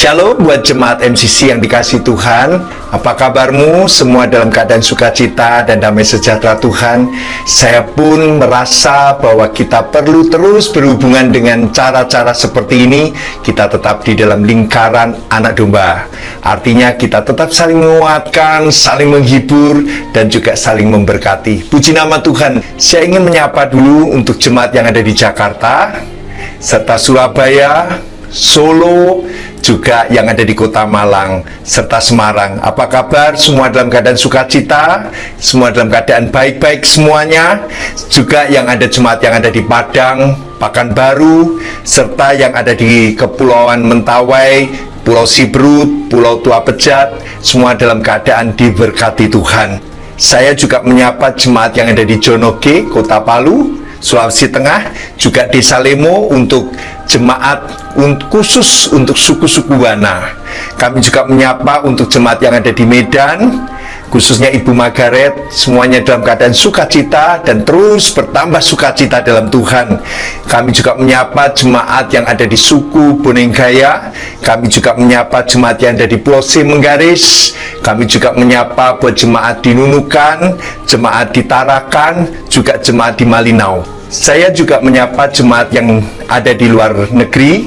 Shalom buat jemaat MCC yang dikasihi Tuhan. Apa kabarmu? Semua dalam keadaan sukacita dan damai sejahtera Tuhan. Saya pun merasa bahwa kita perlu terus berhubungan dengan cara-cara seperti ini. Kita tetap di dalam lingkaran anak domba. Artinya kita tetap saling menguatkan, saling menghibur, dan juga saling memberkati. Puji nama Tuhan. Saya ingin menyapa dulu untuk jemaat yang ada di Jakarta, serta Surabaya, Solo, juga yang ada di Kota Malang, serta Semarang. Apa kabar? Semua dalam keadaan sukacita, semua dalam keadaan baik-baik semuanya. Juga yang ada jemaat yang ada di Padang, Pekanbaru, serta yang ada di Kepulauan Mentawai, Pulau Siberut, Pulau Tua Pejat, semua dalam keadaan diberkati Tuhan. Saya juga menyapa jemaat yang ada di Jonoge, Kota Palu, Sulawesi Tengah, juga Desa Lemo untuk jemaat khusus untuk suku-suku Wana. Kami juga menyapa untuk jemaat yang ada di Medan, khususnya Ibu Margaret, semuanya dalam keadaan sukacita dan terus bertambah sukacita dalam Tuhan. Kami juga menyapa jemaat yang ada di suku Bonenggaya, kami juga menyapa jemaat yang ada di Pulau C Menggaris, kami juga menyapa buat jemaat di Nunukan, jemaat di Tarakan, juga jemaat di Malinau. Saya juga menyapa jemaat yang ada di luar negeri,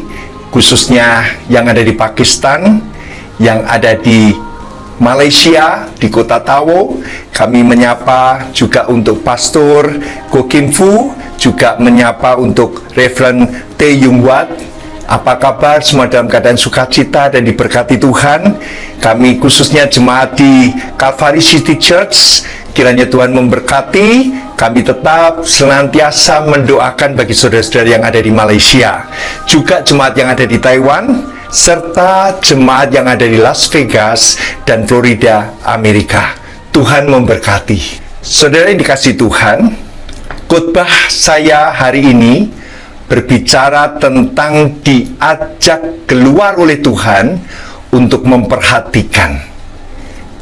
khususnya yang ada di Pakistan, yang ada di Malaysia, di Kota Tawau. Kami menyapa juga untuk Pastor Go Kim Fu, juga menyapa untuk Reverend Tae Yung Wat. Apa kabar? Semua dalam keadaan sukacita dan diberkati Tuhan. Kami khususnya jemaat di Calvary City Church, kiranya Tuhan memberkati. Kami tetap senantiasa mendoakan bagi saudara-saudara yang ada di Malaysia, juga jemaat yang ada di Taiwan, serta jemaat yang ada di Las Vegas dan Florida, Amerika. Tuhan memberkati. Saudara yang dikasihi Tuhan, khotbah saya hari ini berbicara tentang diajak keluar oleh Tuhan untuk memperhatikan.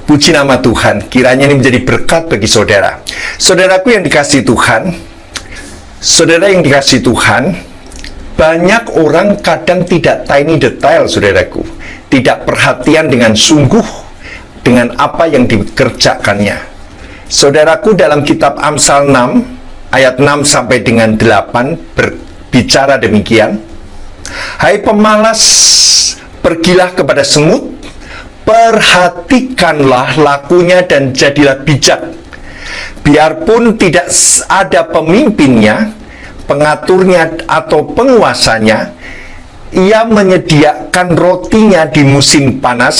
Puji nama Tuhan, kiranya ini menjadi berkat bagi saudara. Saudaraku yang dikasihi Tuhan, saudara yang dikasihi Tuhan, banyak orang kadang tidak tiny detail, saudaraku. Tidak perhatian dengan sungguh dengan apa yang dikerjakannya. Saudaraku, dalam kitab Amsal 6, ayat 6 sampai dengan 8, berbicara demikian. Hai pemalas, pergilah kepada semut, perhatikanlah lakunya dan jadilah bijak. Biarpun tidak ada pemimpinnya, pengaturnya atau penguasanya, ia menyediakan rotinya di musim panas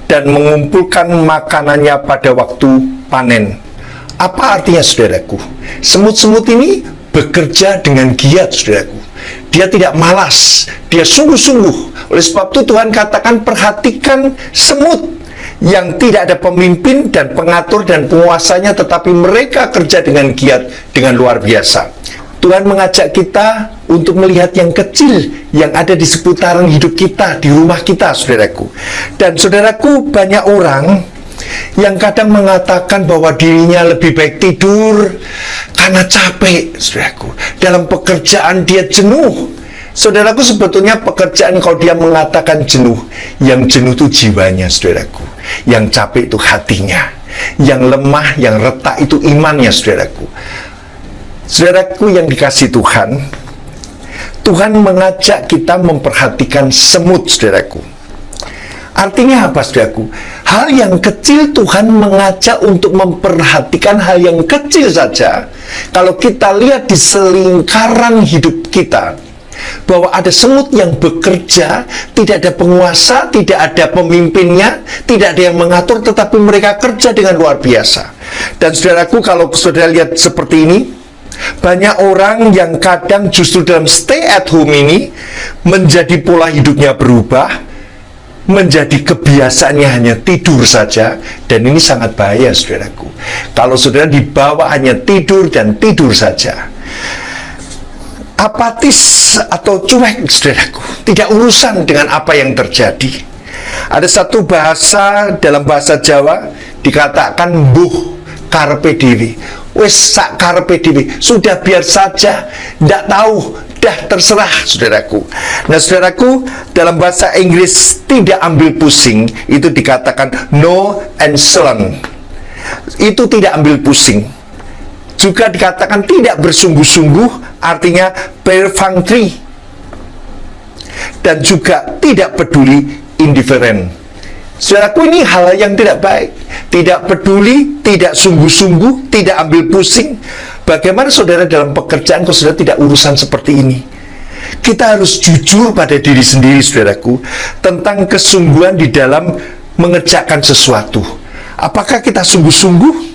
dan mengumpulkan makanannya pada waktu panen. Apa artinya, saudaraku? Semut-semut ini bekerja dengan giat, saudaraku. Dia tidak malas, dia sungguh-sungguh. Oleh sebab itu Tuhan katakan perhatikan semut yang tidak ada pemimpin dan pengatur dan penguasanya, tetapi mereka kerja dengan giat, dengan luar biasa. Tuhan mengajak kita untuk melihat yang kecil yang ada di seputaran hidup kita, di rumah kita, saudaraku. Dan saudaraku, banyak orang yang kadang mengatakan bahwa dirinya lebih baik tidur karena capek, saudaraku. Dalam pekerjaan dia jenuh. Saudaraku, sebetulnya pekerjaan kalau dia mengatakan jenuh, yang jenuh itu jiwanya, saudaraku. Yang capek itu hatinya. Yang lemah, yang retak itu imannya, saudaraku. Saudaraku yang dikasihi Tuhan, Tuhan mengajak kita memperhatikan semut, saudaraku. Artinya apa, saudaraku? Hal yang kecil Tuhan mengajak untuk memperhatikan hal yang kecil saja. Kalau kita lihat di selingkaran hidup kita, bahwa ada semut yang bekerja, tidak ada penguasa, tidak ada pemimpinnya, tidak ada yang mengatur, tetapi mereka kerja dengan luar biasa. Dan saudaraku, kalau saudara lihat seperti ini, banyak orang yang kadang justru dalam stay at home ini menjadi pola hidupnya berubah, menjadi kebiasaannya hanya tidur saja, dan ini sangat bahaya, saudaraku. Kalau saudara dibawa hanya tidur dan tidur saja, apatis atau cuek, saudaraku, tidak urusan dengan apa yang terjadi. Ada satu bahasa dalam bahasa Jawa dikatakan mbuh karpe dewi, wes sak karpe dewi, sudah biar saja, tidak tahu Dah terserah, saudaraku. Nah, saudaraku, dalam bahasa Inggris tidak ambil pusing, itu dikatakan no nonchalant. Itu tidak ambil pusing. Juga dikatakan tidak bersungguh-sungguh, artinya perfunctory. Dan juga tidak peduli, indifferent. Saudaraku, ini hal yang tidak baik. Tidak peduli, tidak sungguh-sungguh, tidak ambil pusing. Bagaimana saudara dalam pekerjaan kalau saudara tidak urusan seperti ini? Kita harus jujur pada diri sendiri, saudaraku, tentang kesungguhan di dalam mengerjakan sesuatu. Apakah kita sungguh-sungguh?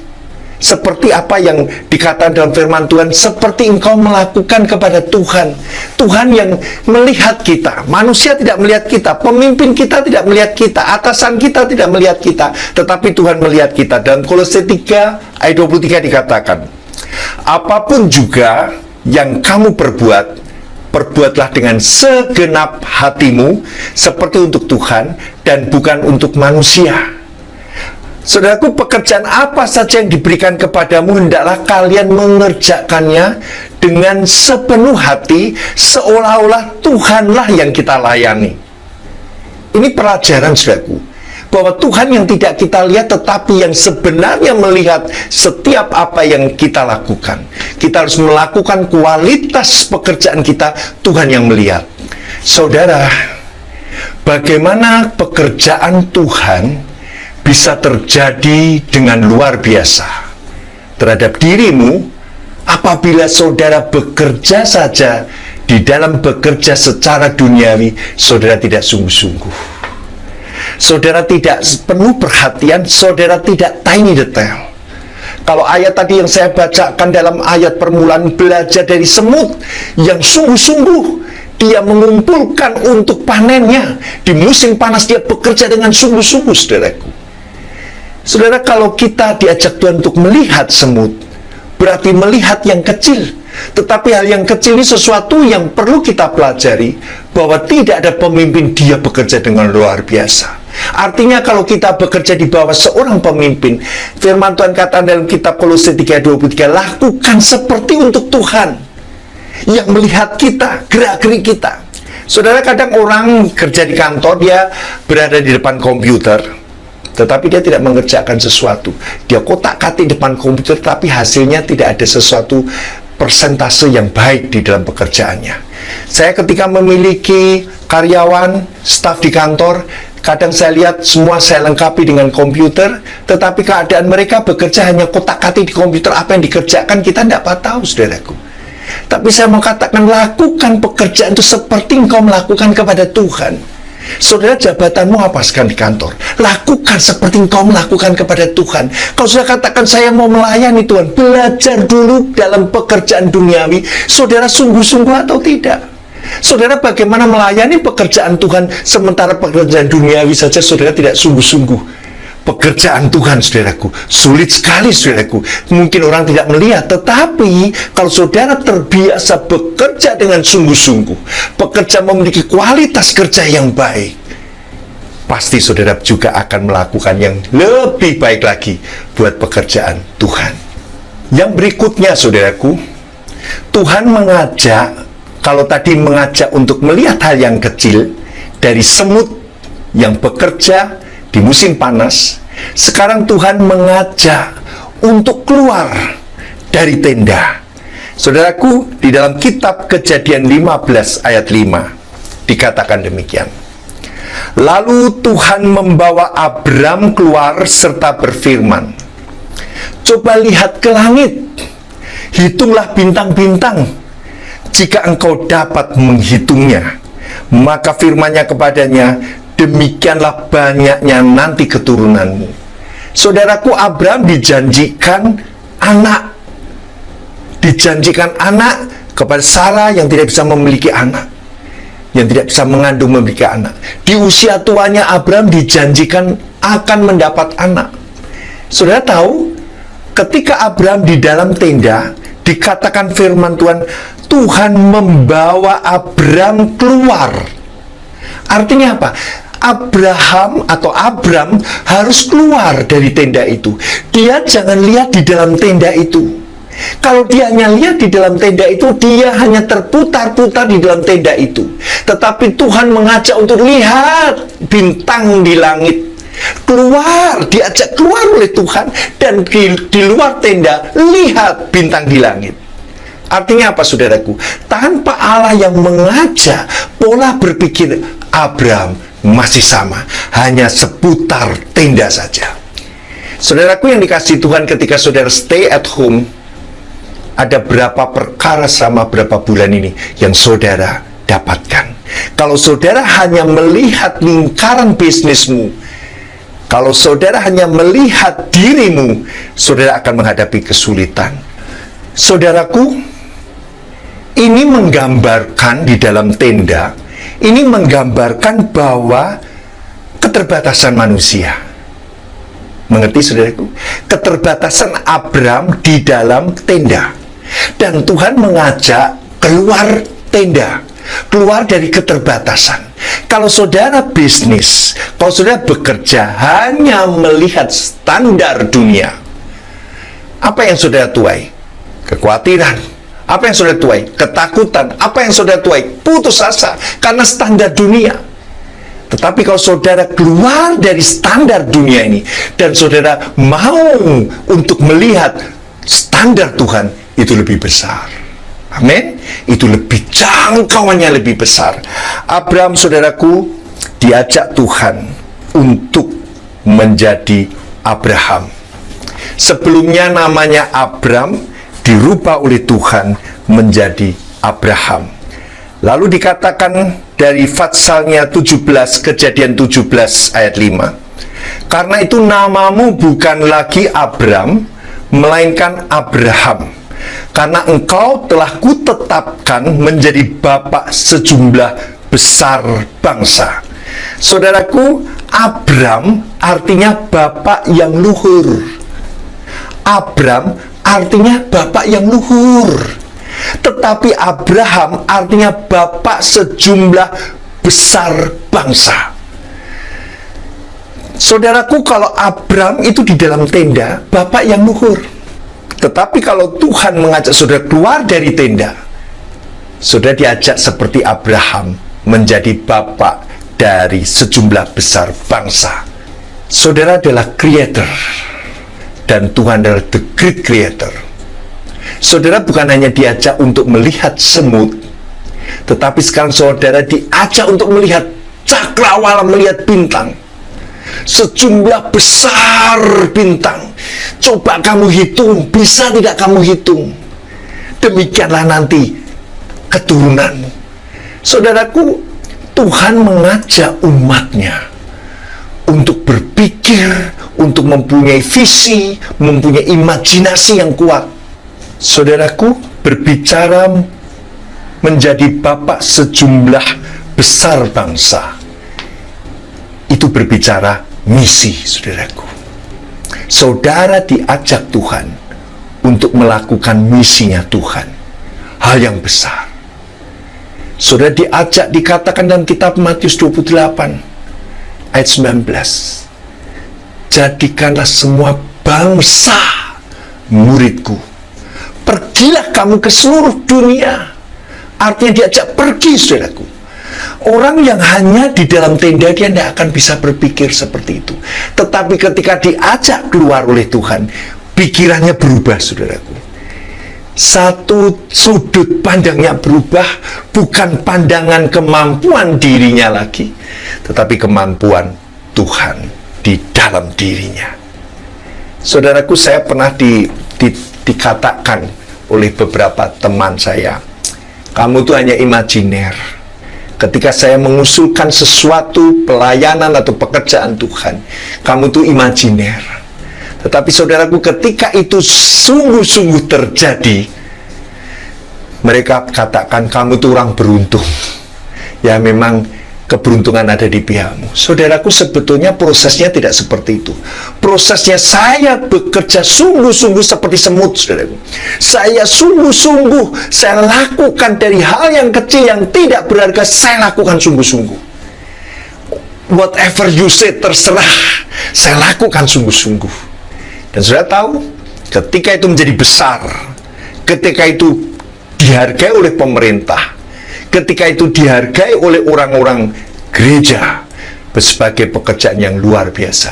Seperti apa yang dikatakan dalam firman Tuhan, seperti engkau melakukan kepada Tuhan. Tuhan yang melihat kita. Manusia tidak melihat kita, pemimpin kita tidak melihat kita, atasan kita tidak melihat kita, tetapi Tuhan melihat kita. Dan Kolose 3 ayat 23 dikatakan, apapun juga yang kamu perbuat, perbuatlah dengan segenap hatimu, seperti untuk Tuhan dan bukan untuk manusia. Saudaraku, pekerjaan apa saja yang diberikan kepadamu, hendaklah kalian mengerjakannya dengan sepenuh hati, seolah-olah Tuhanlah yang kita layani. Ini pelajaran, saudaraku, bahwa Tuhan yang tidak kita lihat, tetapi yang sebenarnya melihat setiap apa yang kita lakukan. Kita harus melakukan kualitas pekerjaan kita, Tuhan yang melihat. Saudara, bagaimana pekerjaan Tuhan bisa terjadi dengan luar biasa terhadap dirimu apabila saudara bekerja saja di dalam bekerja secara duniawi, saudara tidak sungguh-sungguh. Saudara tidak penuh perhatian, saudara tidak tiny detail. Kalau ayat tadi yang saya bacakan dalam ayat permulaan, belajar dari semut yang sungguh-sungguh, dia mengumpulkan untuk panennya. Di musim panas dia bekerja dengan sungguh-sungguh, saudaraku. Saudara, kalau kita diajak Tuhan untuk melihat semut, berarti melihat yang kecil. Tetapi hal yang kecil ini sesuatu yang perlu kita pelajari, bahwa tidak ada pemimpin dia bekerja dengan luar biasa. Artinya kalau kita bekerja di bawah seorang pemimpin, firman Tuhan katakan dalam kitab Kolose 3:23, lakukan seperti untuk Tuhan yang melihat kita, gerak-gerik kita. Saudara, kadang orang kerja di kantor, dia berada di depan komputer, tetapi dia tidak mengerjakan sesuatu. Dia kotak-katik depan komputer, tapi hasilnya tidak ada sesuatu persentase yang baik di dalam pekerjaannya. Saya ketika memiliki karyawan, staf di kantor, kadang saya lihat semua saya lengkapi dengan komputer, tetapi keadaan mereka bekerja hanya kotak-katik di komputer. Apa yang dikerjakan kita tidak tahu, saudaraku. Tapi saya mau katakan, lakukan pekerjaan itu seperti engkau melakukan kepada Tuhan. Saudara, jabatanmu apa sekarang di kantor? Lakukan seperti engkau melakukan kepada Tuhan. Kalau sudah katakan saya mau melayani Tuhan, belajar dulu dalam pekerjaan duniawi. Saudara sungguh-sungguh atau tidak? Saudara, bagaimana melayani pekerjaan Tuhan sementara pekerjaan duniawi saja saudara tidak sungguh-sungguh? Pekerjaan Tuhan, saudaraku, sulit sekali, saudaraku. Mungkin orang tidak melihat, tetapi kalau saudara terbiasa bekerja dengan sungguh-sungguh, bekerja memiliki kualitas kerja yang baik, pasti saudara juga akan melakukan yang lebih baik lagi buat pekerjaan Tuhan. Yang berikutnya, saudaraku, Tuhan mengajak, kalau tadi mengajak untuk melihat hal yang kecil dari semut yang bekerja di musim panas, sekarang Tuhan mengajak untuk keluar dari tenda. Saudaraku, di dalam kitab Kejadian 15 ayat 5 dikatakan demikian. Lalu Tuhan membawa Abram keluar serta berfirman, coba lihat ke langit, hitunglah bintang-bintang, jika engkau dapat menghitungnya. Maka firman-Nya kepadanya, demikianlah banyaknya nanti keturunanmu. Saudaraku, Abraham dijanjikan anak. Dijanjikan anak kepada Sarah yang tidak bisa memiliki anak, yang tidak bisa mengandung memiliki anak. Di usia tuanya Abraham dijanjikan akan mendapat anak. Saudara tahu, ketika Abraham di dalam tenda, dikatakan firman Tuhan, Tuhan membawa Abraham keluar. Artinya apa? Abram harus keluar dari tenda itu. Dia jangan lihat di dalam tenda itu. Kalau dia hanya lihat di dalam tenda itu, dia hanya terputar-putar di dalam tenda itu. Tetapi Tuhan mengajak untuk lihat bintang di langit. Keluar, diajak keluar oleh Tuhan. Dan di luar tenda, lihat bintang di langit. Artinya apa, saudaraku? Tanpa Allah yang mengajak, pola berpikir Abraham masih sama. Hanya seputar tenda saja. Saudaraku yang dikasihi Tuhan, ketika saudara stay at home, ada berapa perkara selama berapa bulan ini yang saudara dapatkan. Kalau saudara hanya melihat lingkaran bisnismu, kalau saudara hanya melihat dirimu, saudara akan menghadapi kesulitan. Saudaraku, ini menggambarkan di dalam tenda, ini menggambarkan bahwa keterbatasan manusia. Mengerti, saudaraku? Keterbatasan Abraham di dalam tenda. Dan Tuhan mengajak keluar tenda, keluar dari keterbatasan. Kalau saudara bisnis, kalau saudara bekerja hanya melihat standar dunia, apa yang saudara tuai? Kekhawatiran. Apa yang saudara tuai? Ketakutan. Apa yang saudara tuai? Putus asa karena standar dunia. Tetapi kalau saudara keluar dari standar dunia ini dan saudara mau untuk melihat standar Tuhan, itu lebih besar. Amin. Itu lebih, jangkauannya lebih besar. Abraham, saudaraku, diajak Tuhan untuk menjadi Abraham. Sebelumnya namanya Abram, dirubah oleh Tuhan menjadi Abraham. Lalu dikatakan dari Fatsalnya 17, Kejadian 17 ayat 5. Karena itu namamu bukan lagi Abram, melainkan Abraham. Karena engkau telah kutetapkan menjadi bapa sejumlah besar bangsa. Saudaraku, Abram artinya bapak yang luhur. Abram artinya bapak yang luhur. Tetapi Abraham artinya bapak sejumlah besar bangsa. Saudaraku, kalau Abram itu di dalam tenda, bapak yang luhur. Tetapi kalau Tuhan mengajak saudara keluar dari tenda, saudara diajak seperti Abraham menjadi bapak dari sejumlah besar bangsa. Saudara adalah creator, dan Tuhan adalah the great creator. Saudara bukan hanya diajak untuk melihat semut, tetapi sekarang saudara diajak untuk melihat cakrawala, melihat bintang. Sejumlah besar bintang. Coba kamu hitung, bisa tidak kamu hitung? Demikianlah nanti keturunanmu. Saudaraku, Tuhan mengajak umatnya untuk berpikir, untuk mempunyai visi, mempunyai imajinasi yang kuat. Saudaraku, berbicara menjadi bapak sejumlah besar bangsa, itu berbicara misi, saudaraku. Saudara diajak Tuhan untuk melakukan misinya Tuhan, hal yang besar. Saudara diajak, dikatakan dalam kitab Matius 28 ayat 19, jadikanlah semua bangsa muridku. Pergilah kamu ke seluruh dunia. Artinya diajak pergi, saudaraku. Orang yang hanya di dalam tenda, dia tidak akan bisa berpikir seperti itu. Tetapi ketika diajak keluar oleh Tuhan, pikirannya berubah, saudaraku. Satu sudut pandangnya berubah, bukan pandangan kemampuan dirinya lagi, tetapi kemampuan Tuhan di dalam dirinya. Saudaraku, saya pernah dikatakan oleh beberapa teman saya, kamu tuh hanya imajiner. Ketika saya mengusulkan sesuatu pelayanan atau pekerjaan Tuhan, kamu tuh imajiner. Tetapi saudaraku, ketika itu sungguh-sungguh terjadi, mereka katakan kamu tuh orang beruntung. Ya, memang keberuntungan ada di pihakmu. Saudaraku, sebetulnya prosesnya tidak seperti itu. Prosesnya saya bekerja sungguh-sungguh seperti semut, saudaraku. Saya sungguh-sungguh, saya lakukan dari hal yang kecil yang tidak berharga, saya lakukan sungguh-sungguh. Whatever you say, terserah, saya lakukan sungguh-sungguh. Dan saudara tahu, ketika itu menjadi besar, ketika itu dihargai oleh pemerintah, ketika itu dihargai oleh orang-orang gereja sebagai pekerjaan yang luar biasa,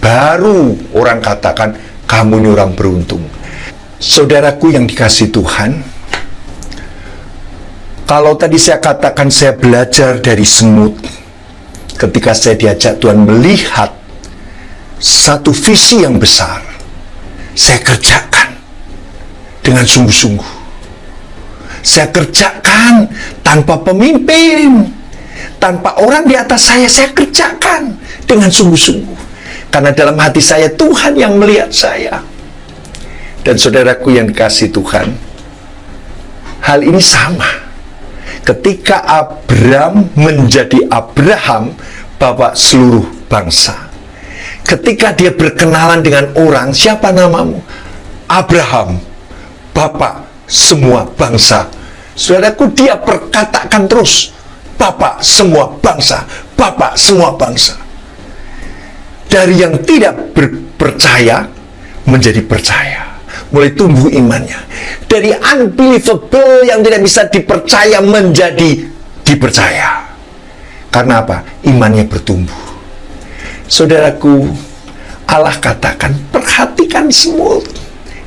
baru orang katakan kamu ini orang beruntung. Saudaraku yang dikasihi Tuhan, kalau tadi saya katakan saya belajar dari semut, ketika saya diajak Tuhan melihat satu visi yang besar, saya kerjakan dengan sungguh-sungguh. Saya kerjakan tanpa pemimpin, tanpa orang di atas saya kerjakan dengan sungguh-sungguh. Karena dalam hati saya Tuhan yang melihat saya. Dan saudaraku yang dikasihi Tuhan, hal ini sama. Ketika Abraham menjadi Abraham, bapak seluruh bangsa. Ketika dia berkenalan dengan orang, siapa namamu? Abraham, bapak semua bangsa. Saudaraku, dia perkatakan terus, bapak semua bangsa, bapak semua bangsa. Dari yang tidak percaya menjadi percaya, mulai tumbuh imannya. Dari unbelievable, yang tidak bisa dipercaya, menjadi dipercaya. Karena apa? Imannya bertumbuh. Saudaraku, Allah katakan, perhatikan semut.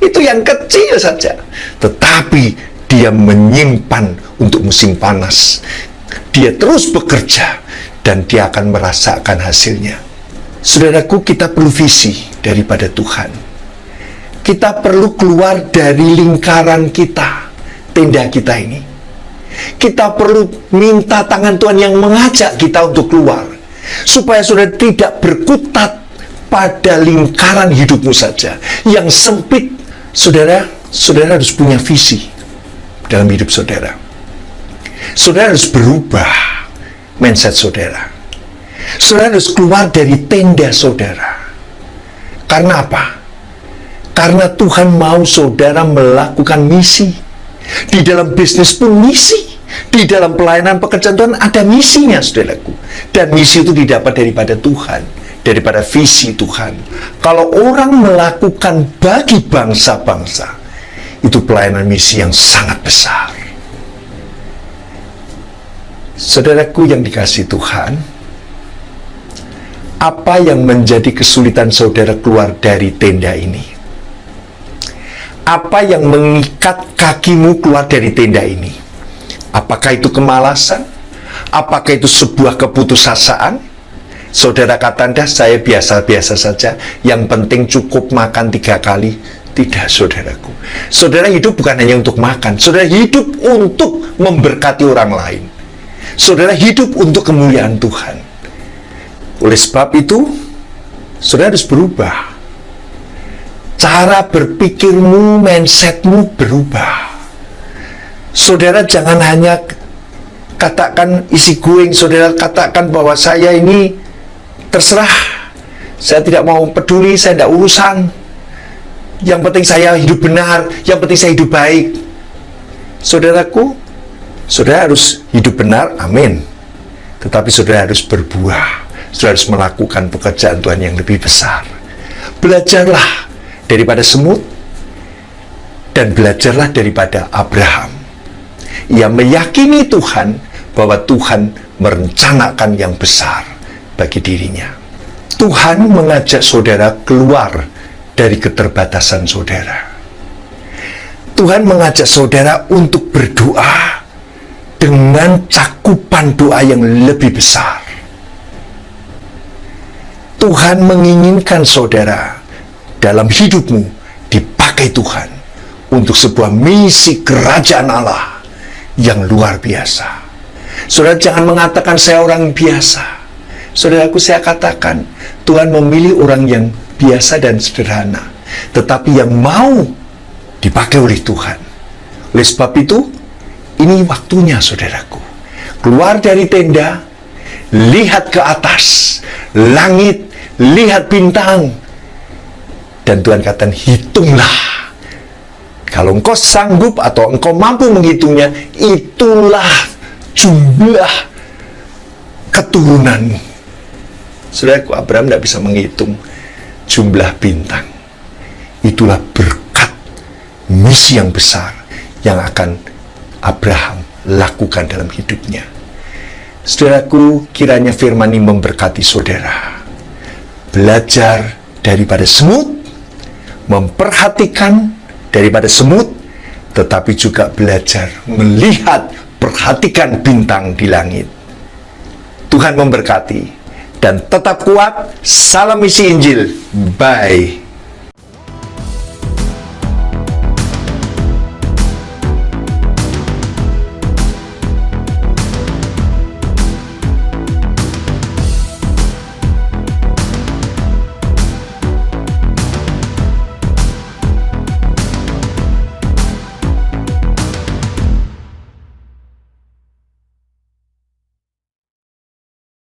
Itu yang kecil saja, tetapi dia menyimpan untuk musim panas. Dia terus bekerja dan dia akan merasakan hasilnya. Saudaraku, kita perlu visi daripada Tuhan. Kita perlu keluar dari lingkaran kita, tenda kita ini. Kita perlu minta tangan Tuhan yang mengajak kita untuk keluar, supaya saudara tidak berkutat pada lingkaran hidupmu saja yang sempit. Saudara harus punya visi dalam hidup saudara. Saudara harus berubah mindset saudara. Saudara harus keluar dari tenda saudara. Karena apa? Karena Tuhan mau saudara melakukan misi. Di dalam bisnis pun misi. Di dalam pelayanan pekerjaan Tuhan ada misinya, saudaraku. Dan misi itu didapat daripada Tuhan, daripada visi Tuhan. Kalau orang melakukan bagi bangsa-bangsa, itu pelayanan misi yang sangat besar. Saudaraku yang dikasihi Tuhan, apa yang menjadi kesulitan saudara keluar dari tenda ini? Apa yang mengikat kakimu keluar dari tenda ini? Apakah itu kemalasan? Apakah itu sebuah keputusasaan? Saudara kata, saya biasa-biasa saja, yang penting cukup makan 3 kali. Tidak, saudaraku. Saudara hidup bukan hanya untuk makan. Saudara hidup untuk memberkati orang lain. Saudara hidup untuk kemuliaan Tuhan. Oleh sebab itu, saudara harus berubah. Cara berpikirmu, mindsetmu berubah. Saudara jangan hanya katakan isi going. Saudara katakan bahwa saya ini terserah, saya tidak mau peduli, saya tidak urusan. Yang penting saya hidup benar, yang penting saya hidup baik. Saudaraku, saudara harus hidup benar, amin. Tetapi saudara harus berbuah. Saudara harus melakukan pekerjaan Tuhan yang lebih besar. Belajarlah daripada semut, dan belajarlah daripada Abraham. Ia meyakini Tuhan, bahwa Tuhan merencanakan yang besar bagi dirinya. Tuhan mengajak saudara keluar dari keterbatasan saudara. Tuhan mengajak saudara untuk berdoa dengan cakupan doa yang lebih besar. Tuhan menginginkan saudara dalam hidupmu dipakai Tuhan untuk sebuah misi kerajaan Allah yang luar biasa. Saudara jangan mengatakan saya orang biasa. Saudaraku, saya katakan Tuhan memilih orang yang biasa dan sederhana, tetapi yang mau dipakai oleh Tuhan. Oleh sebab itu, ini waktunya saudaraku. Keluar dari tenda, lihat ke atas, langit, lihat bintang. Dan Tuhan katakan, hitunglah. Kalau engkau sanggup atau engkau mampu menghitungnya, itulah jumlah keturunanmu. Saudaraku, Abraham tidak bisa menghitung jumlah bintang. Itulah berkat misi yang besar yang akan Abraham lakukan dalam hidupnya. Saudaraku, kiranya firman ini memberkati saudara. Belajar daripada semut, memperhatikan daripada semut, tetapi juga belajar melihat, perhatikan bintang di langit. Tuhan memberkati dan tetap kuat. Salam isi Injil. Bye.